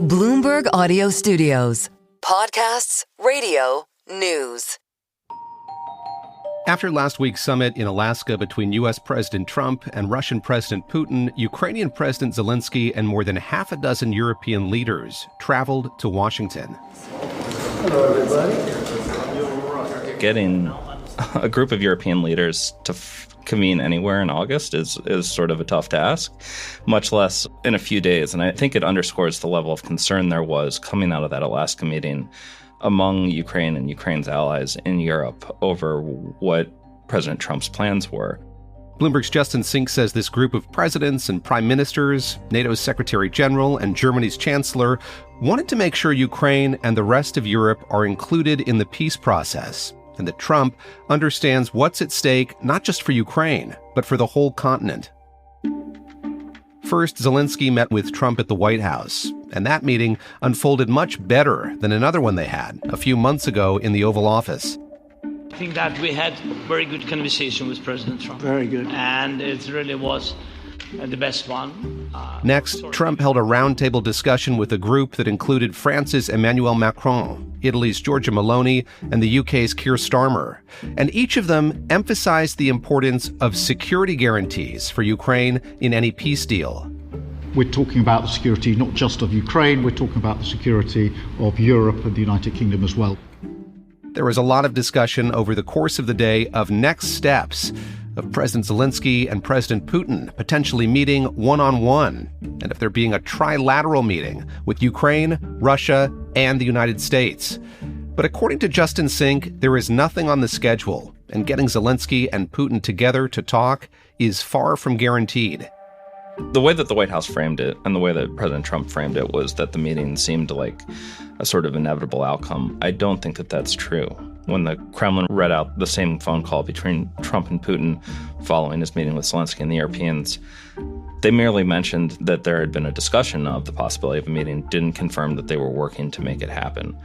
Bloomberg Audio Studios. Podcasts, radio, news. After last week's summit in Alaska between U.S. President Trump and Russian President Putin, Ukrainian President Zelensky and more than half a dozen European leaders traveled to Washington. Hello, everybody. Getting a group of European leaders to convene anywhere in August is sort of a tough task, much less in a few days. And I think it underscores the level of concern there was coming out of that Alaska meeting among Ukraine and Ukraine's allies in Europe over what President Trump's plans were. Bloomberg's Justin Sink says this group of presidents and prime ministers, NATO's Secretary General and Germany's Chancellor, wanted to make sure Ukraine and the rest of Europe are included in the peace process, and that Trump understands what's at stake not just for Ukraine, but for the whole continent. First, Zelensky met with Trump at the White House, and that meeting unfolded much better than another one they had a few months ago in the Oval Office. I think that we had very good conversation with President Trump. Very good. And it really was the best one. Next, Trump held a roundtable discussion with a group that included France's Emmanuel Macron, Italy's Giorgia Meloni, and the UK's Keir Starmer. And each of them emphasized the importance of security guarantees for Ukraine in any peace deal. We're talking about the security not just of Ukraine, we're talking about the security of Europe and the United Kingdom as well. There was a lot of discussion over the course of the day of next steps, of President Zelensky and President Putin potentially meeting one-on-one, and of there being a trilateral meeting with Ukraine, Russia, and the United States. But according to Justin Sink, there is nothing on the schedule, and getting Zelensky and Putin together to talk is far from guaranteed. The way that the White House framed it and the way that President Trump framed it was that the meeting seemed like a sort of inevitable outcome. I don't think that that's true. When the Kremlin read out the same phone call between Trump and Putin following his meeting with Zelensky and the Europeans, they merely mentioned that there had been a discussion of the possibility of a meeting, didn't confirm that they were working to make it happen.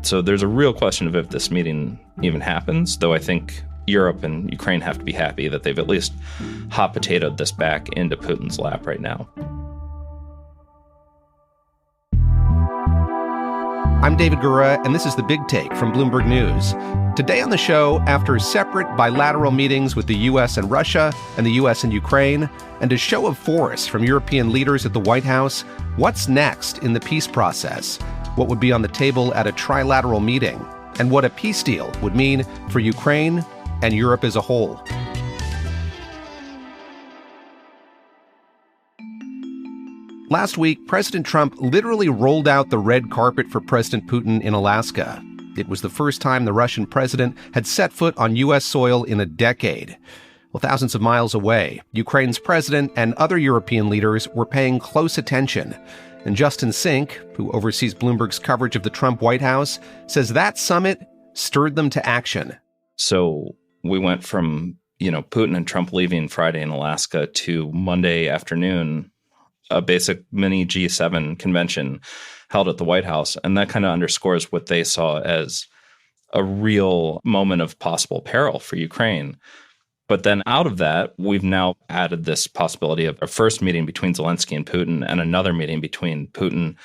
So there's a real question of if this meeting even happens, though I think Europe and Ukraine have to be happy that they've at least hot potatoed this back into Putin's lap right now. I'm David Gura, and this is The Big Take from Bloomberg News. Today on the show, after separate bilateral meetings with the U.S. and Russia and the U.S. and Ukraine, and a show of force from European leaders at the White House, what's next in the peace process? What would be on the table at a trilateral meeting? And what a peace deal would mean for Ukraine and Europe as a whole. Last week, President Trump literally rolled out the red carpet for President Putin in Alaska. It was the first time the Russian president had set foot on U.S. soil in a decade. Well, thousands of miles away, Ukraine's president and other European leaders were paying close attention. And Justin Sink, who oversees Bloomberg's coverage of the Trump White House, says that summit stirred them to action. So we went from, Putin and Trump leaving Friday in Alaska to Monday afternoon, a basic mini G7 convention held at the White House. And that kind of underscores what they saw as a real moment of possible peril for Ukraine. But then out of that, we've now added this possibility of a first meeting between Zelensky and Putin and another meeting between Putin,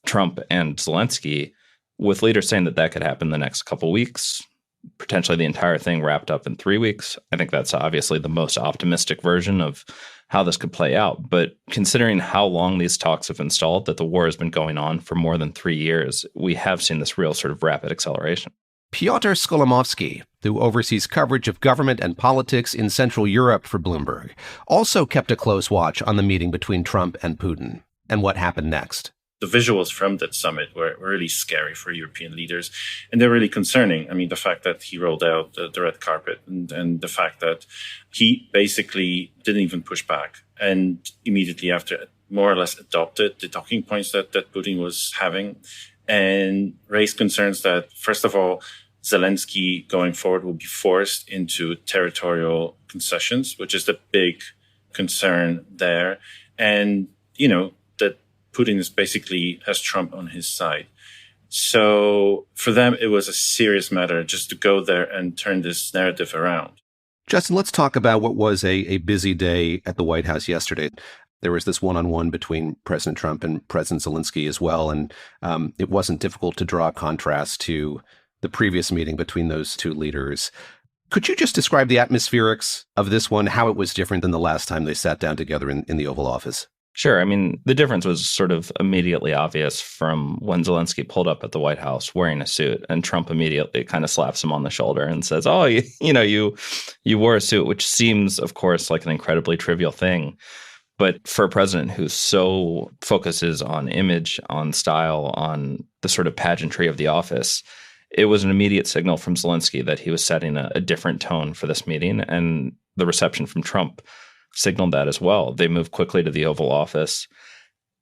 Trump, and Zelensky, with leaders saying that could happen the next couple weeks, potentially the entire thing wrapped up in 3 weeks. I think that's obviously the most optimistic version of how this could play out. But considering how long these talks have been stalled, that the war has been going on for more than 3 years, we have seen this real sort of rapid acceleration. Piotr Skolimowski, who oversees coverage of government and politics in Central Europe for Bloomberg, also kept a close watch on the meeting between Trump and Putin and what happened next. The visuals from that summit were really scary for European leaders, and they're really concerning. I mean, the fact that he rolled out the red carpet and the fact that he basically didn't even push back and immediately after more or less adopted the talking points that Putin was having and raised concerns that, first of all, Zelensky going forward will be forced into territorial concessions, which is the big concern there. And, that Putin is basically has Trump on his side. So for them, it was a serious matter just to go there and turn this narrative around. Justin, let's talk about what was a busy day at the White House yesterday. there was this one-on-one between President Trump and President Zelensky as well. And it wasn't difficult to draw a contrast to the previous meeting between those two leaders. Could you just describe the atmospherics of this one, how it was different than the last time they sat down together in the Oval Office? Sure. I mean, the difference was sort of immediately obvious from when Zelensky pulled up at the White House wearing a suit, and Trump immediately kind of slaps him on the shoulder and says, "Oh, you wore a suit," which seems, of course, like an incredibly trivial thing. But for a president who so focuses on image, on style, on the sort of pageantry of the office, it was an immediate signal from Zelensky that he was setting a different tone for this meeting, and the reception from Trump signaled that as well. They moved quickly to the Oval Office.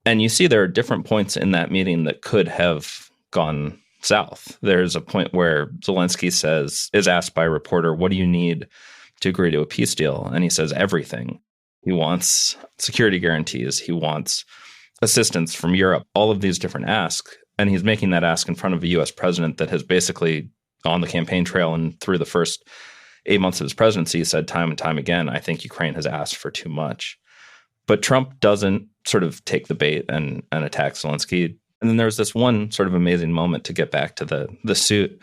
And you see there are different points in that meeting that could have gone south. There's a point where Zelensky is asked by a reporter, "What do you need to agree to a peace deal?" And he says, "Everything." He wants security guarantees. He wants assistance from Europe, all of these different asks. And he's making that ask in front of a U.S. president that has basically, on the campaign trail and through the first 8 months of his presidency, said time and time again, "I think Ukraine has asked for too much." But Trump doesn't sort of take the bait and attack Zelensky. And then there's this one sort of amazing moment, to get back to the suit,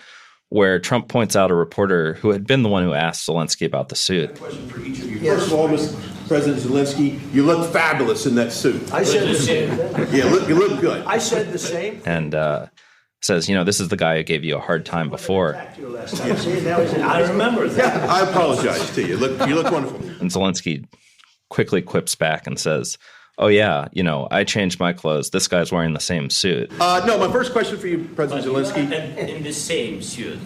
where Trump points out a reporter who had been the one who asked Zelensky about the suit. Question for each of you. First of all, Mr. President Zelensky, you look fabulous in that suit. I said the same. Yeah, you look good. I said the same. And says, "This is the guy who gave you a hard time before." I remember that. I apologize to you. You look wonderful. And Zelensky quickly quips back and says, "Oh, yeah, I changed my clothes. This guy's wearing the same suit." No, my first question for you, President Zelensky. In the same suit.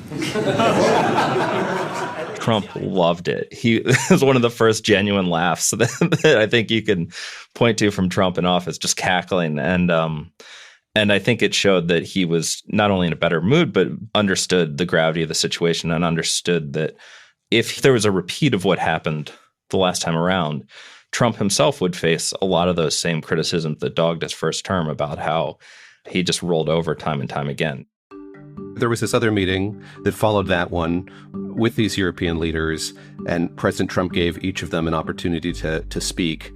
Trump loved it. It was one of the first genuine laughs that I think you can point to from Trump in office, just cackling. And I think it showed that he was not only in a better mood, but understood the gravity of the situation and understood that if there was a repeat of what happened the last time around, Trump himself would face a lot of those same criticisms that dogged his first term about how he just rolled over time and time again. There was this other meeting that followed that one with these European leaders, and President Trump gave each of them an opportunity to speak.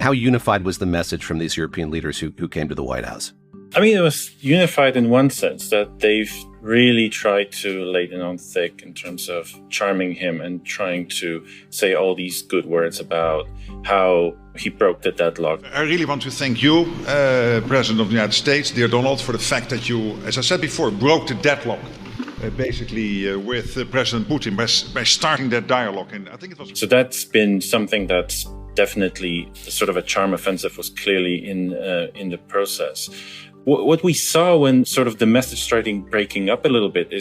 How unified was the message from these European leaders who came to the White House? I mean, it was unified in one sense, that they've really tried to lay it on thick in terms of charming him and trying to say all these good words about how he broke the deadlock. I really want to thank you, President of the United States, dear Donald, for the fact that you, as I said before, broke the deadlock. With President Putin by starting that dialogue. And I think it was. So that's been something that's definitely sort of a charm offensive, was clearly in the process. What we saw when sort of the message started breaking up a little bit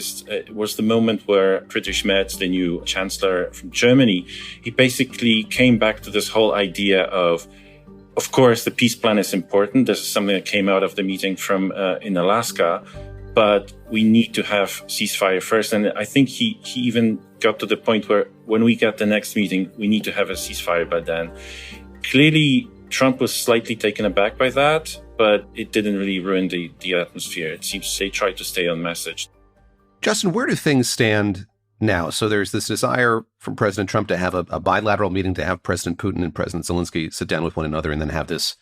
was the moment where Friedrich Merz, the new chancellor from Germany, he basically came back to this whole idea of course, the peace plan is important. This is something that came out of the meeting from in Alaska. But we need to have ceasefire first. And I think he even got to the point where when we get the next meeting, we need to have a ceasefire by then. Clearly, Trump was slightly taken aback by that, but it didn't really ruin the atmosphere. It seems they tried to stay on message. Justin, where do things stand now? So there's this desire from President Trump to have a bilateral meeting, to have President Putin and President Zelensky sit down with one another and then have this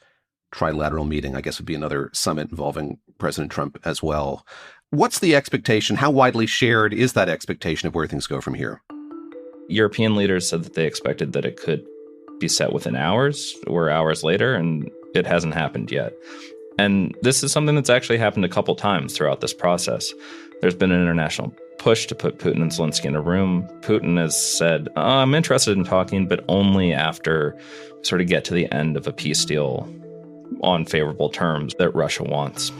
trilateral meeting. I guess would be another summit involving President Trump as well. What's the expectation? How widely shared is that expectation of where things go from here? European leaders said that they expected that it could be set within hours or hours later, and it hasn't happened yet. And this is something that's actually happened a couple times throughout this process. There's been an international push to put Putin and Zelensky in a room. Putin has said, I'm interested in talking, but only after we sort of get to the end of a peace deal on favorable terms that Russia wants.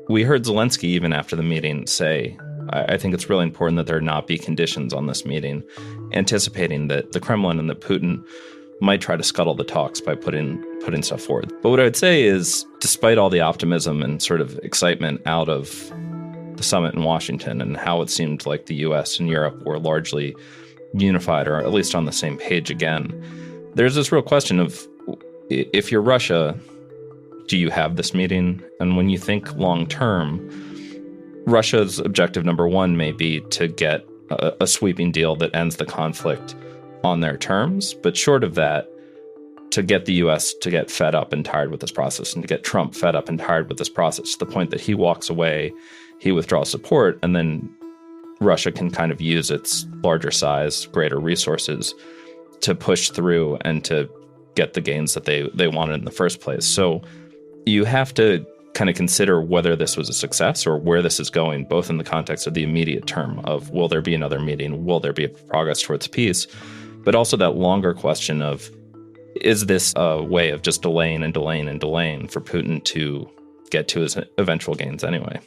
We heard Zelensky, even after the meeting, say, I think it's really important that there not be conditions on this meeting, anticipating that the Kremlin and that Putin might try to scuttle the talks by putting stuff forward. But what I would say is, despite all the optimism and sort of excitement out of the summit in Washington and how it seemed like the US and Europe were largely unified, or at least on the same page again, there's this real question of, if you're Russia, do you have this meeting? And when you think long term, Russia's objective number one may be to get a sweeping deal that ends the conflict on their terms. But short of that, to get the U.S. to get fed up and tired with this process, and to get Trump fed up and tired with this process, to the point that he walks away, he withdraws support, and then Russia can kind of use its larger size, greater resources to push through and to get the gains that they wanted in the first place. So you have to kind of consider whether this was a success or where this is going, both in the context of the immediate term of, will there be another meeting? Will there be progress towards peace? But also that longer question of, is this a way of just delaying and delaying and delaying for Putin to get to his eventual gains anyway?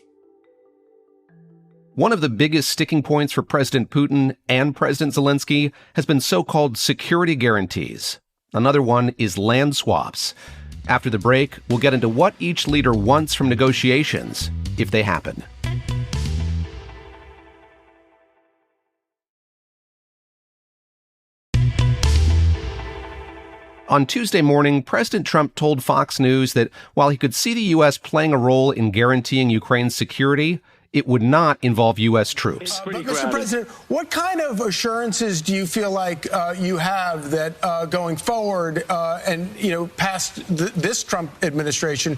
One of the biggest sticking points for President Putin and President Zelensky has been so-called security guarantees. Another one is land swaps. After the break, we'll get into what each leader wants from negotiations, if they happen. On Tuesday morning, President Trump told Fox News that while he could see the U.S. playing a role in guaranteeing Ukraine's security, it would not involve U.S. troops. But, Mr. President, what kind of assurances do you feel like you have that going forward and, past this Trump administration,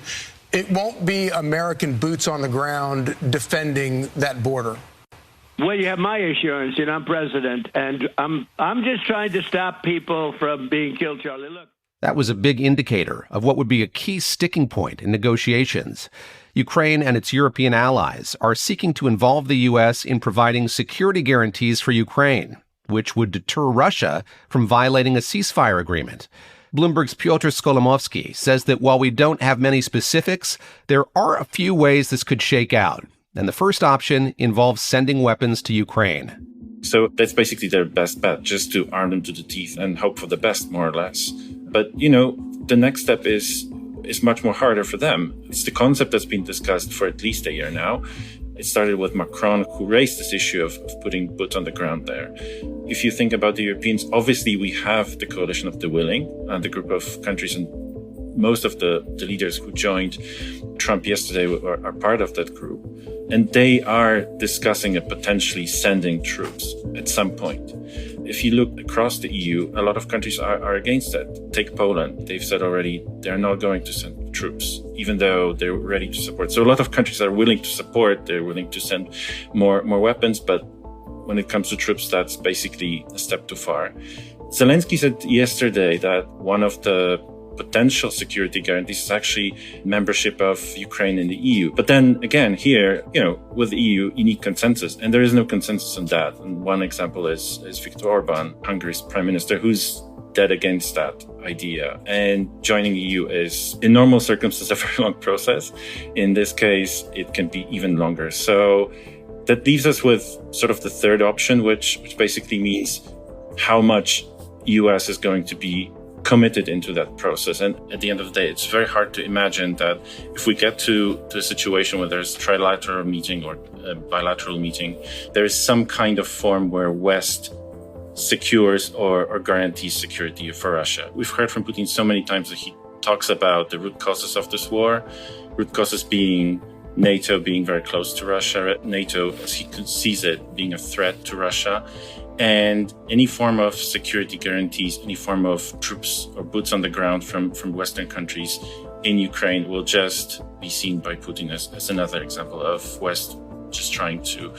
it won't be American boots on the ground defending that border? Well, you have my assurance, I'm president, and I'm just trying to stop people from being killed, Charlie. Look. That was a big indicator of what would be a key sticking point in negotiations. Ukraine and its European allies are seeking to involve the U.S. in providing security guarantees for Ukraine, which would deter Russia from violating a ceasefire agreement. Bloomberg's Piotr Skolimowski says that while we don't have many specifics, there are a few ways this could shake out. And the first option involves sending weapons to Ukraine. So that's basically their best bet, just to arm them to the teeth and hope for the best, more or less. But, the next step is much more harder for them. It's the concept that's been discussed for at least a year now. It started with Macron, who raised this issue of putting boots on the ground there. If you think about the Europeans, obviously we have the coalition of the willing, and the group of countries, and most of the leaders who joined Trump yesterday are part of that group. And they are discussing potentially sending troops at some point. If you look across the EU, a lot of countries are against that. Take Poland. They've said already they're not going to send troops, even though they're ready to support. So a lot of countries are willing to support. They're willing to send more weapons. But when it comes to troops, that's basically a step too far. Zelensky said yesterday that one of the potential security guarantees is actually membership of Ukraine in the EU. But then again, here, with the EU, you need consensus, and there is no consensus on that. And one example is Viktor Orban, Hungary's prime minister, who's dead against that idea. And joining the EU is, in normal circumstances, a very long process. In this case, it can be even longer. So that leaves us with sort of the third option, which basically means how much US is going to be committed into that process. And at the end of the day, it's very hard to imagine that if we get to a situation where there's a trilateral meeting or a bilateral meeting, there is some kind of form where West secures or guarantees security for Russia. We've heard from Putin so many times that he talks about the root causes of this war, root causes being NATO being very close to Russia, NATO, as he sees it, being a threat to Russia. And any form of security guarantees, any form of troops or boots on the ground from Western countries in Ukraine will just be seen by Putin as another example of West just trying to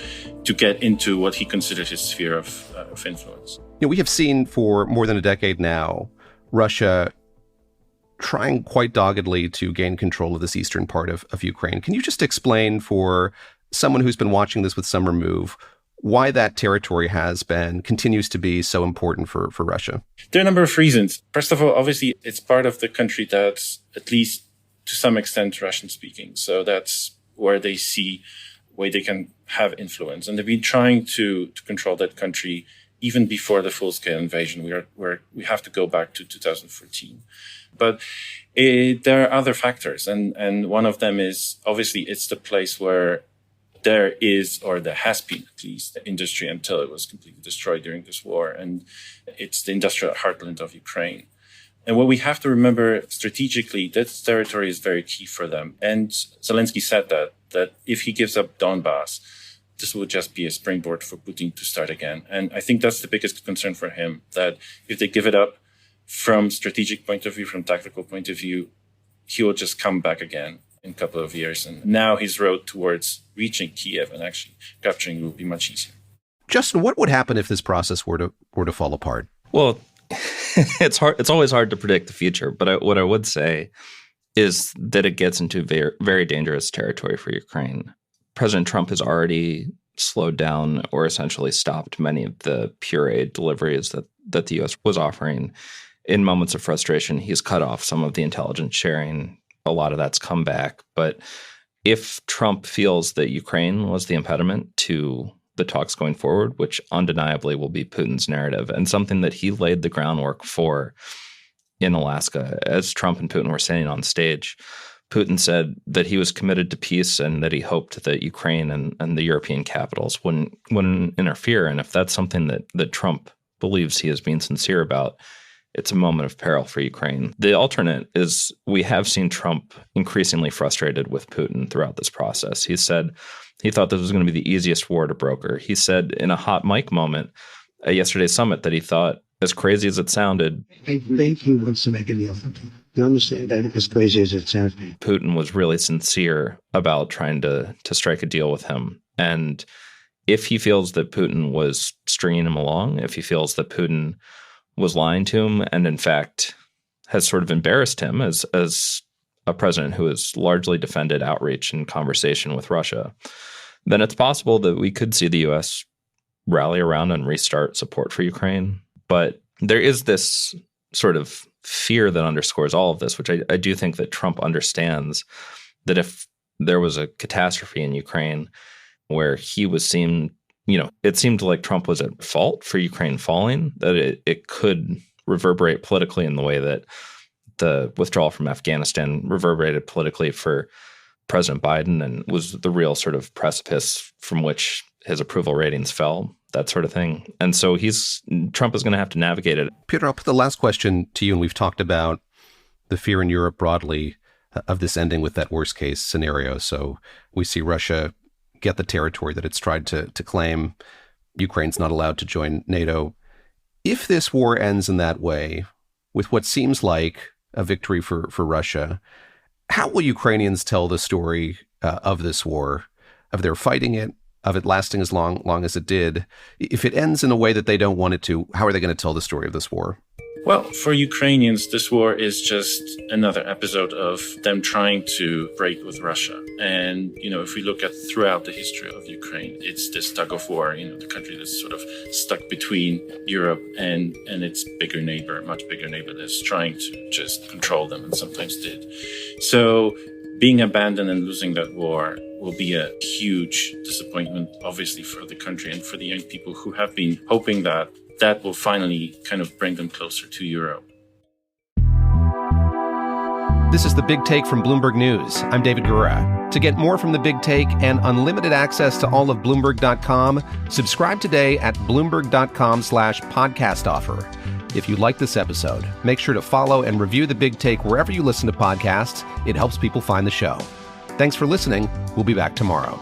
get into what he considered his sphere of influence. We have seen for more than a decade now, Russia trying quite doggedly to gain control of this eastern part of Ukraine. Can you just explain for someone who's been watching this with some remove why that territory continues to be so important for Russia? There are a number of reasons. First of all, obviously, it's part of the country that's at least to some extent Russian speaking. So that's where they see where they can have influence. And they've been trying to control that country even before the full-scale invasion. We have to go back to 2014. But there are other factors. And one of them is, obviously, it's the place where there is, or there has been at least, the industry until it was completely destroyed during this war. And it's the industrial heartland of Ukraine. And what we have to remember strategically, this territory is very key for them. And Zelensky said that if he gives up Donbass, this will just be a springboard for Putin to start again. And I think that's the biggest concern for him, that if they give it up, from strategic point of view, from tactical point of view, he will just come back again in a couple of years. And now his road towards reaching Kiev and actually capturing will be much easier. Justin, what would happen if this process were to fall apart? Well, it's hard. It's always hard to predict the future. But what I would say is that it gets into very, very dangerous territory for Ukraine. President Trump has already slowed down or essentially stopped many of the pure aid deliveries that the U.S. was offering. In moments of frustration, he's cut off some of the intelligence sharing. A lot of that's come back. But if Trump feels that Ukraine was the impediment to the talks going forward, which undeniably will be Putin's narrative and something that he laid the groundwork for in Alaska, as Trump and Putin were standing on stage, Putin said that he was committed to peace and that he hoped that Ukraine and the European capitals wouldn't interfere. And if that's something that Trump believes he is being sincere about, it's a moment of peril for Ukraine. The alternate is we have seen Trump increasingly frustrated with Putin throughout this process. He said he thought this was going to be the easiest war to broker. He said in a hot mic moment at yesterday's summit that he thought, as crazy as it sounded, I think he wants to make a deal. You understand that? As crazy as it sounds. Putin was really sincere about trying to strike a deal with him. And if he feels that Putin was stringing him along, if he feels that Putin was lying to him and in fact has sort of embarrassed him as a president who has largely defended outreach and conversation with Russia, then it's possible that we could see the U.S. rally around and restart support for Ukraine. But there is this sort of fear that underscores all of this, which I do think that Trump understands, that if there was a catastrophe in Ukraine where he was seen, it seemed like Trump was at fault for Ukraine falling, that it could reverberate politically in the way that the withdrawal from Afghanistan reverberated politically for President Biden and was the real sort of precipice from which his approval ratings fell, that sort of thing. And so Trump is going to have to navigate it. Piotr, I'll put the last question to you, and we've talked about the fear in Europe broadly of this ending with that worst case scenario. So we see Russia get the territory that it's tried to claim. Ukraine's not allowed to join NATO. If this war ends in that way, with what seems like a victory for Russia, how will Ukrainians tell the story of this war, of their fighting it, of it lasting as long as it did? If it ends in a way that they don't want it to, how are they going to tell the story of this war? Well, for Ukrainians, this war is just another episode of them trying to break with Russia. And, if we look at throughout the history of Ukraine, it's this tug of war, the country that's sort of stuck between Europe and its bigger neighbor, much bigger neighbor that's trying to just control them and sometimes did. So being abandoned and losing that war will be a huge disappointment, obviously, for the country and for the young people who have been hoping that will finally kind of bring them closer to Europe. This is The Big Take from Bloomberg News. I'm David Gura. To get more from The Big Take and unlimited access to all of Bloomberg.com, subscribe today at Bloomberg.com/podcast offer. If you like this episode, make sure to follow and review The Big Take wherever you listen to podcasts. It helps people find the show. Thanks for listening. We'll be back tomorrow.